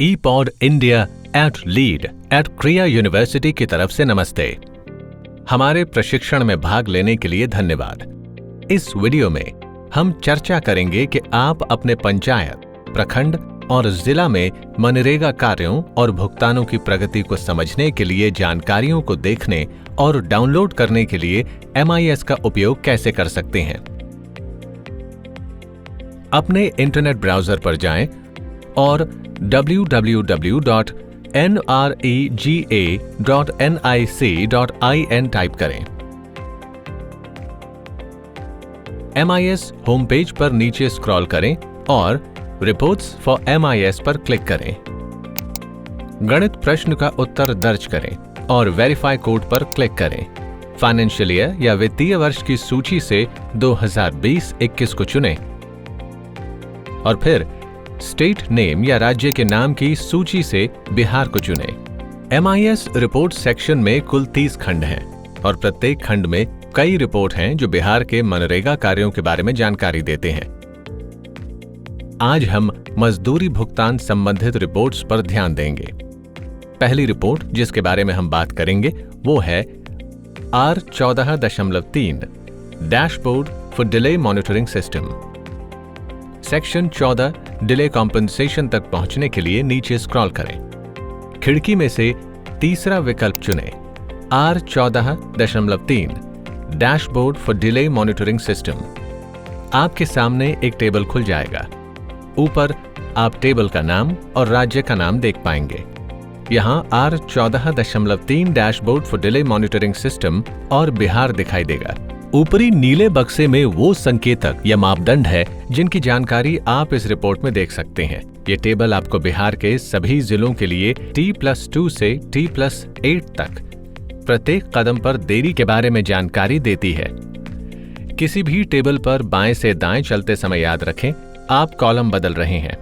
ईपॉड India @lead @क्रिया university की तरफ से नमस्ते। हमारे प्रशिक्षण में भाग लेने के लिए धन्यवाद। इस वीडियो में हम चर्चा करेंगे कि आप अपने पंचायत, प्रखंड और जिला में मनरेगा कार्यों और भुगतानों की प्रगति को समझने के लिए जानकारियों को देखने और डाउनलोड करने के लिए MIS का उपयोग कैसे कर सकते हैं। अपने इंटरनेट ब्राउजर पर जाएं और www.nrega.nic.in टाइप करें। MIS होम पेज पर नीचे स्क्रॉल करें और रिपोर्ट्स फॉर MIS पर क्लिक करें। गणित प्रश्न का उत्तर दर्ज करें और वेरीफाई कोड पर क्लिक करें। फाइनेंशियल ईयर या वित्तीय वर्ष की सूची से 2020-21 को चुनें और फिर स्टेट नेम या राज्य के नाम की सूची से बिहार को चुनें। MIS रिपोर्ट सेक्शन में कुल 30 खंड हैं और प्रत्येक खंड में कई रिपोर्ट हैं जो बिहार के मनरेगा कार्यों के बारे में जानकारी देते हैं। आज हम मजदूरी भुगतान संबंधित रिपोर्ट्स पर ध्यान देंगे। पहली रिपोर्ट जिसके बारे में हम बात करेंगे वो है R14.3 dashboard for delay monitoring system. Section 14 delay compensation तक पहुंचने के लिए नीचे स्क्रॉल करें। खिड़की में से तीसरा विकल्प चुनें, R14.3 dashboard for delay monitoring system. आपके सामने एक टेबल खुल जाएगा। ऊपर आप टेबल का नाम और राज्य का नाम देख पाएंगे। यहां R14.3 dashboard for delay monitoring system और बिहार दिखाई देगा। ऊपरी नीले बक्से में वो संकेतक या मापदंड है जिनकी जानकारी आप इस रिपोर्ट में देख सकते हैं। ये टेबल आपको बिहार के सभी जिलों के लिए T+2 से T+8 तक प्रत्येक कदम पर देरी के बारे में जानकारी देती है। किसी भी टेबल पर बाएं से दाएं चलते समय याद रखें, आप कॉलम बदल रहे हैं।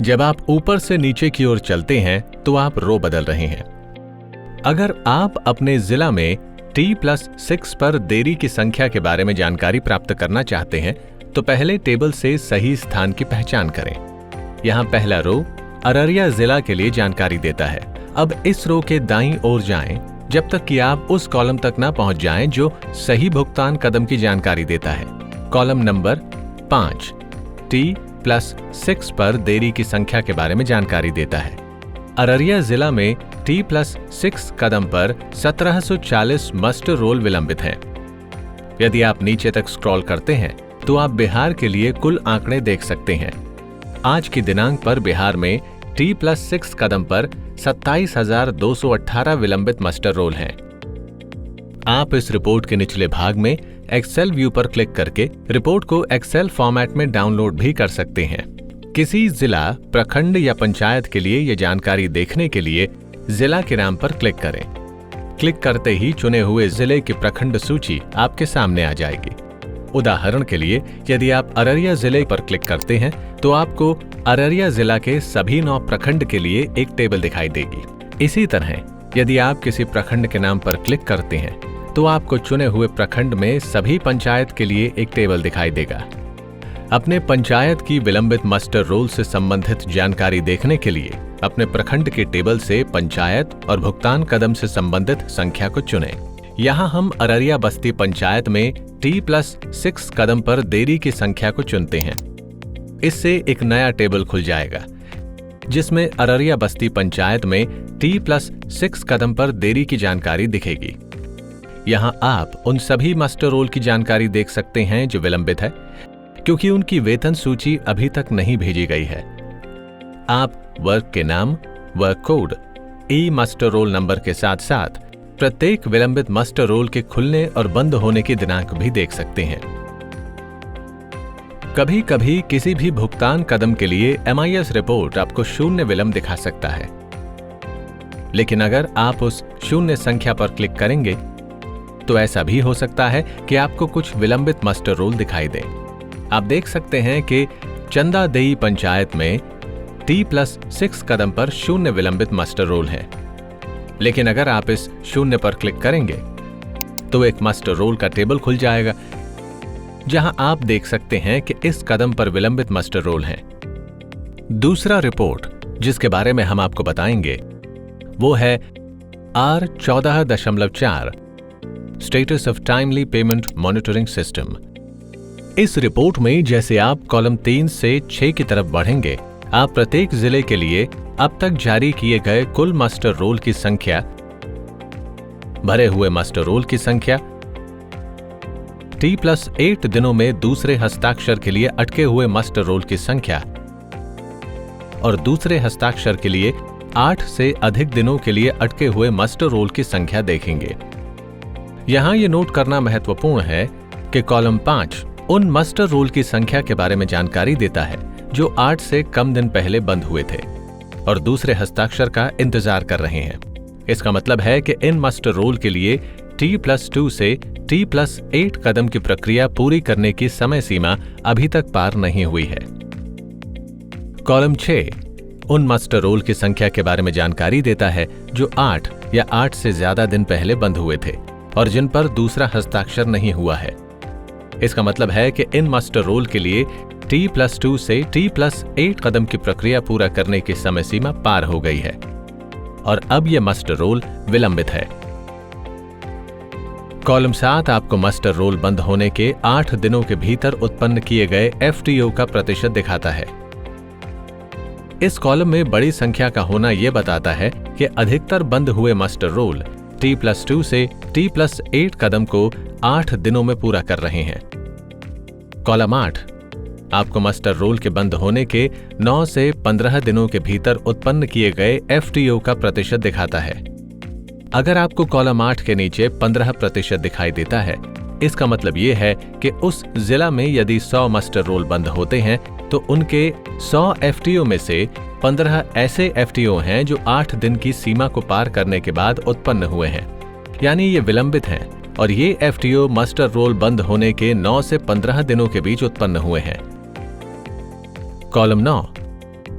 जब आप ऊपर से नीचे की ओर चलते हैं तो आप रो बदल रहे हैं। अगर आप अपने जिला में T+6 पर देरी की संख्या के बारे में जानकारी प्राप्त करना चाहते हैं तो पहले टेबल से सही स्थान की पहचान करें। यहां पहला रो अररिया जिला के लिए जानकारी देता है। अब इस रो के दाईं ओर जाएं जब तक कि आप उस कॉलम तक ना पहुंच जाएं जो सही भुगतान कदम की जानकारी देता है। कॉलम नंबर 5 T+6 पर देरी की संख्या के बारे में जानकारी देता है। अररिया जिला में T+6 कदम पर 1740 मस्टर रोल विलंबित हैं। यदि आप नीचे तक स्क्रॉल करते हैं तो आप बिहार के लिए कुल आंकड़े देख सकते हैं। आज की दिनांक पर बिहार में T+6 कदम पर 27,218 विलंबित मस्टर रोल हैं। आप इस रिपोर्ट के निचले भाग में एक्सेल व्यू पर क्लिक करके रिपोर्ट को एक्सेल फॉर्मेट में डाउनलोड भी कर सकते हैं। किसी जिला, प्रखंड या पंचायत के लिए यह जानकारी देखने के लिए जिला के नाम पर क्लिक करें। क्लिक करते ही चुने हुए जिले की प्रखंड सूची आपके सामने आ जाएगी। उदाहरण के लिए यदि आप अररिया जिले पर क्लिक करते हैं तो आपको अररिया जिला के सभी 9 प्रखंड के लिए एक टेबल दिखाई देगी। इसी तरह यदि आप किसी प्रखंड के नाम पर क्लिक करते हैं तो आपको चुने हुए प्रखंड में सभी पंचायत के लिए एक टेबल दिखाई देगा। अपने पंचायत की विलंबित मस्टर रोल से संबंधित जानकारी देखने के लिए अपने प्रखंड के टेबल से पंचायत और भुगतान कदम से संबंधित संख्या को चुनें। यहां हम अररिया बस्ती पंचायत में T+6 कदम पर देरी की संख्या को चुनते हैं। इससे एक नया टेबल खुल जाएगा जिसमें अररिया बस्ती पंचायत में T+6 कदम पर देरी की जानकारी दिखेगी। यहां आप उन सभी मस्टर रोल की जानकारी देख सकते हैं जो विलंबित है, क्योंकि उनकी वेतन सूची अभी तक नहीं भेजी गई है। आप वर्क के नाम, work code, muster roll number के साथ साथ प्रत्येक विलंबित मस्टर रोल के खुलने और बंद होने की दिनांक भी देख सकते हैं। कभी कभी किसी भी भुगतान कदम के लिए MIS रिपोर्ट आपको 0 विलंब दिखा सकता है, लेकिन अगर आप उस 0 संख्या पर क्लिक करेंगे तो ऐसा भी हो सकता है कि आपको कुछ विलंबित मस्टर रोल दिखाई दें। आप देख सकते हैं कि चंदादेई पंचायत में T+6 कदम पर 0 विलंबित मस्टर रोल है, लेकिन अगर आप इस 0 पर क्लिक करेंगे तो एक मस्टर रोल का टेबल खुल जाएगा जहां आप देख सकते हैं कि इस कदम पर विलंबित मस्टर रोल हैं। दूसरा रिपोर्ट जिसके बारे में हम आपको बताएंगे वो है R14.4 status of timely payment monitoring system. इस रिपोर्ट में जैसे आप कॉलम 3 से 6 की तरफ बढ़ेंगे, आप प्रत्येक जिले के लिए अब तक जारी किए गए कुल मास्टर रोल की संख्या, भरे हुए मास्टर रोल की संख्या, T+8 दिनों में दूसरे हस्ताक्षर के लिए अटके हुए मास्टर रोल की संख्या और दूसरे हस्ताक्षर के लिए 8 से अधिक दिनों के लिए अटके हुए मास्टर रोल की संख्या देखेंगे। यहां यह नोट करना महत्वपूर्ण है कि कॉलम 5 उन मास्टर रोल की संख्या के बारे में जानकारी देता है जो 8 से कम दिन पहले बंद हुए थे और दूसरे हस्ताक्षर का इंतजार कर रहे हैं। इसका मतलब है कि इन मास्टर रोल के लिए T+2 से T+8 कदम की प्रक्रिया पूरी करने की समय सीमा अभी तक पार नहीं हुई है। कॉलम 6 उन मास्टर रोल की संख्या के बारे में जानकारी देता है जो 8 या 8 से ज्यादा दिन पहले बंद हुए थे और जिन पर दूसरा हस्ताक्षर नहीं हुआ है। इसका मतलब है कि इन मास्टर रोल के लिए T+2 से T+8 कदम की प्रक्रिया पूरा करने की समय सीमा पार हो गई है और अब यह मास्टर रोल विलंबित है। कॉलम 7 आपको मास्टर रोल बंद होने के 8 दिनों के भीतर उत्पन्न किए गए FTO का प्रतिशत दिखाता है। इस कॉलम में बड़ी संख्या का होना यह बताता है कि अधिकतर बंद हुए मास्टर रोल T+2 से T+8 कदम को 8 दिनों में पूरा कर रहे हैं। कॉलम 8 आपको मास्टर रोल के बंद होने के 9 से 15 दिनों के भीतर उत्पन्न किए गए FTO का प्रतिशत दिखाता है। अगर आपको कॉलम 8 के नीचे 15% दिखाई देता है, इसका मतलब यह है कि उस जिला में यदि 100 मास्टर रोल बंद होते हैं तो उनके 100 FTO में से 15 ऐसे FTO हैं जो 8 दिन की सीमा को पार करने के बाद उत्पन्न हुए हैं, यानी ये विलंबित हैं और ये FTO मास्टर रोल बंद होने के 9 से 15 दिनों के बीच उत्पन्न हुए हैं। कॉलम 9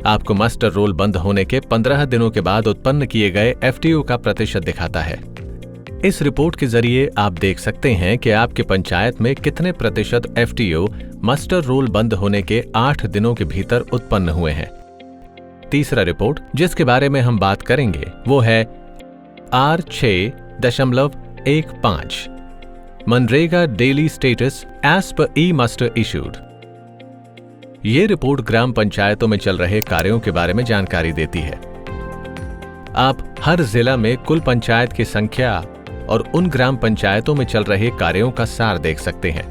आपको मास्टर रोल बंद होने के 15 दिनों के बाद उत्पन्न किए गए FTO का प्रतिशत दिखाता है। इस रिपोर्ट के जरिए आप देख सकते हैं कि आपके पंचायत में कितने प्रतिशत FTO मास्टर रोल बंद होने के 8 दिनों के भीतर उत्पन्न हुए हैं। तीसरा रिपोर्ट जिसके बारे में हम बात करेंगे वो है R6.15 MNREGA daily status as per ई मास्टर इशूड। ये रिपोर्ट ग्राम पंचायतों में चल रहे कार्यों के बारे में जानकारी देती है। आप हर जिला में कुल पंचायत की संख्या और उन ग्राम पंचायतों में चल रहे कार्यों का सार देख सकते हैं।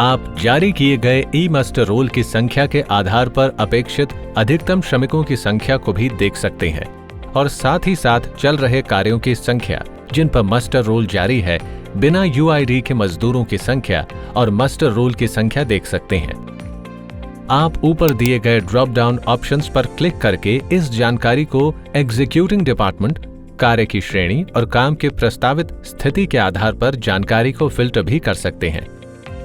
आप जारी किए गए ई मास्टर रोल की संख्या के आधार पर अपेक्षित अधिकतम श्रमिकों की संख्या को भी देख सकते हैं और साथ ही साथ चल रहे कार्यों की संख्या जिन पर मास्टर रोल जारी है, बिना UID के मजदूरों की संख्या और मास्टर रोल की संख्या देख सकते हैं। आप ऊपर दिए गए ड्रॉप डाउन ऑप्शंस पर क्लिक करके इस जानकारी को एग्जीक्यूटिंग डिपार्टमेंट, कार्य की श्रेणी और काम के प्रस्तावित स्थिति के आधार पर जानकारी को फिल्टर भी कर सकते हैं।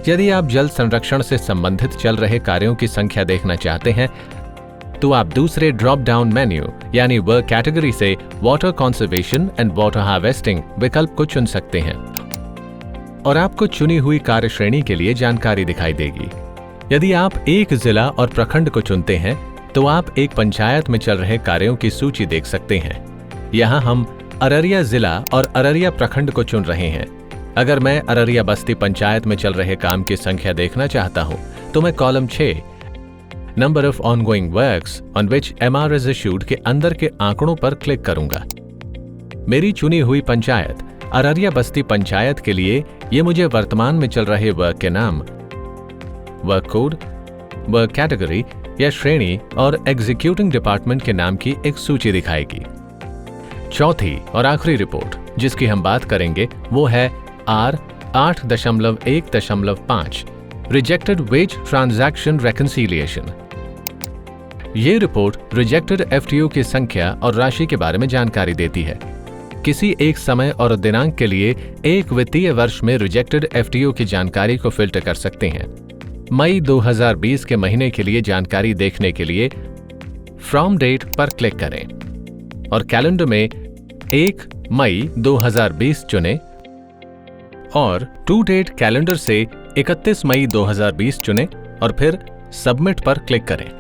यदि आप जल संरक्षण से संबंधित चल रहे कार्यों की संख्या देखना चाहते हैं तो आप दूसरे ड्रॉप डाउन मेन्यू यानी वर्क कैटेगरी से water conservation and water harvesting विकल्प को चुन सकते हैं और आपको चुनी हुई कार्य श्रेणी के लिए जानकारी दिखाई देगी। यदि आप एक जिला और प्रखंड को चुनते हैं तो आप एक पंचायत में चल रहे कार्यों की सूची देख सकते हैं। यहाँ हम अररिया जिला और अररिया प्रखंड को चुन रहे हैं। अगर मैं अररिया बस्ती पंचायत में चल रहे काम की संख्या देखना चाहता हूँ तो मैं column 6 number of ongoing works on which MR is issued के अंदर के आंकड़ों पर क्लिक करूंगा। मेरी चुनी हुई पंचायत अररिया बस्ती पंचायत के लिए ये मुझे वर्तमान में चल रहे वर्क के नाम, वर्क कोड, वर्क कैटेगरी या श्रेणी और एग्जीक्यूटिंग डिपार्टमेंट के नाम की एक सूची दिखाएगी। चौथी और आखिरी रिपोर्ट जिसकी हम बात करेंगे वो है R8.1.5 रिजेक्टेड वेज ट्रांजैक्शन रेकंसिलिएशन। ये रिपोर्ट रिजेक्टेड FTO की संख्या और राशि के बारे में जानकारी देती है। किसी एक समय और दिनांक के लिए एक वित्तीय वर्ष में रिजेक्टेड FTO की जानकारी को फिल्टर कर सकते हैं। मई 2020 के महीने के लिए जानकारी देखने के लिए फ्रॉम डेट पर क्लिक करें और कैलेंडर में 1 मई 2020 चुनें और टू डेट कैलेंडर से 31 मई 2020 चुनें और फिर सबमिट पर क्लिक करें।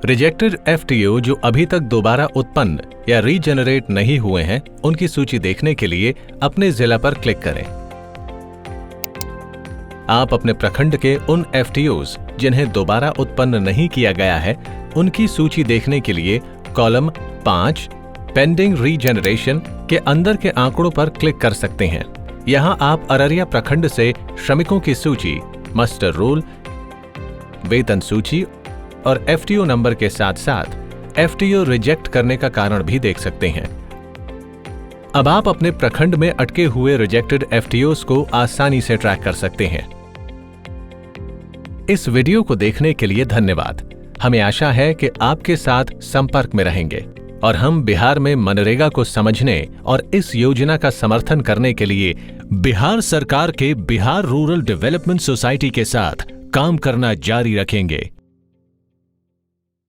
रिजेक्टेड एफटीओ जो अभी तक दोबारा उत्पन्न या रीजेनरेट नहीं हुए हैं, उनकी सूची देखने के लिए अपने जिला पर क्लिक करें। आप अपने प्रखंड के उन एफटीओज जिन्हें दोबारा उत्पन्न नहीं किया गया है, उनकी सूची देखने के लिए कॉलम 5 पेंडिंग रीजेनरेशन के अंदर के आंकड़ों पर क्लिक कर सकते हैं। यहां आप अररिया प्रखंड से श्रमिकों की सूची, मस्टर रोल, वेतन सूची और एफटीओ नंबर के साथ साथ एफटीओ रिजेक्ट करने का कारण भी देख सकते हैं। अब आप अपने प्रखंड में अटके हुए रिजेक्टेड एफटीओज को आसानी से ट्रैक कर सकते हैं। इस वीडियो को देखने के लिए धन्यवाद। हमें आशा है कि आपके साथ संपर्क में रहेंगे और हम बिहार में मनरेगा को समझने और इस योजना का समर्थन करने के लिए बिहार सरकार के बिहार रूरल डेवलपमेंट सोसाइटी के साथ काम करना जारी रखेंगे।